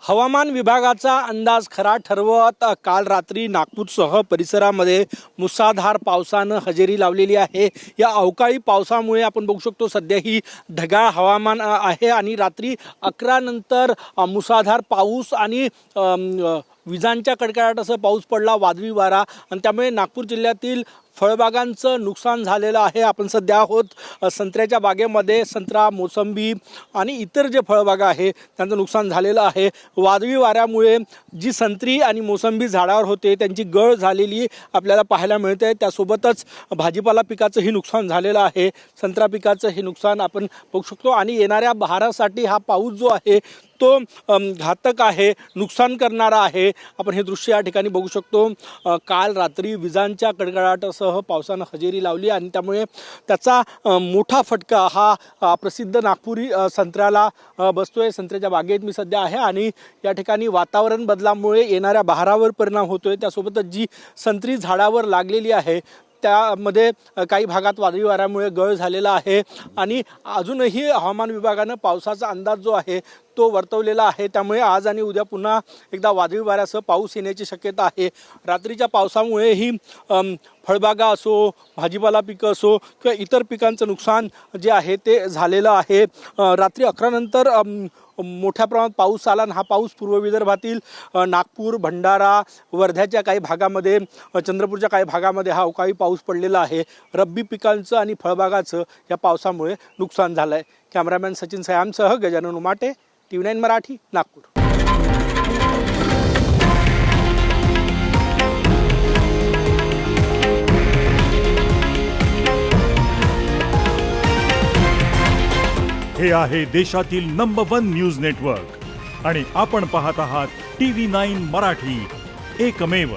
हवामान विभागाचा अंदाज खरा ठरवत काल रात्री नागपूरसह परिसरामध्ये मुसळधार पावसानं हजेरी लावलेली आहे। या अवकाळी पावसामुळे आपण बघू शकतो सध्या ही ढगाळ हवामान आहे आणि रात्री 11 नंतर मुसळधार पाऊस आणि विजांच्या कडकडाटासह पाऊस पडला, वादळी वारा, आणि त्यामुळे नागपूर जिल्ह्यातील फळबागांचं नुकसान झालेलं आहे। आपण सध्या आहोत संत्र्याच्या बागेमध्ये। संत्रा, मोसंबी आणि इतर जे फळबागा आहे त्यांचं नुकसान झालेलं आहे। वादळी वाऱ्यामुळे जी संत्री आणि मोसंबी झाडावर होते त्यांची गळ झालेली आपल्याला पाहायला मिळते। त्यासोबतच भाजीपाला पिकाचंही नुकसान झालेलं आहे। संत्रा पिकाचं हे नुकसान आपण बघू शकतो आणि येणाऱ्या बहारासाठी हा पाऊस जो आहे तो घातक आहे, नुकसान करणारा आहे। आपण हे दृश्य या ठिकाणी बघू शकतो। काल रात्री विजांच्या कडकडाटासह पावसानं हजेरी लावली आणि त्यामुळे त्याचा मोठा फटका हा प्रसिद्ध नागपुरी संत्र्याला बसतोय। संत्र्याच्या बागेत मी सध्या आहे आणि या ठिकाणी वातावरण बदलामुळे येणाऱ्या बहारावर परिणाम होतोय। त्यासोबतच जी संत्री झाडावर लागलेली आहे त्यामध्ये काही भागात वादळी वाऱ्यामुळे गळ झालेला आहे आणि अजूनही हवामान विभागानं पावसाचा अंदाज जो आहे तो वर्तवलेला आहे। त्यामुळे आज आणि उद्या पुन्हा एकदा वादळी वाऱ्यासह पाऊस येण्याची शक्यता आहे। रात्रीच्या पावसामुळेही फळबागा असो, भाजीपाला पिकं असो किंवा इतर पिकांचं नुकसान जे आहे ते झालेलं आहे। रात्री 11 नंतर मोठ्या प्रमाणात पाऊस आला आणि हा पाऊस पूर्व विदर्भातील नागपूर, भंडारा, वर्ध्याच्या काही भागामध्ये, चंद्रपूरच्या काही भागामध्ये हा अवकाळी पाऊस पडलेला आहे। रब्बी पिकांचं आणि फळबागाचं या पावसामुळे नुकसान झालं आहे। कॅमेरामॅन सचिन सयामसह गजानन उमाटे, TV9 मराठी, नागपूर। हे आहे देशातील नंबर 1 न्यूज नेटवर्क आणि आपण पाहत आहात TV9 मराठी, एकमेव।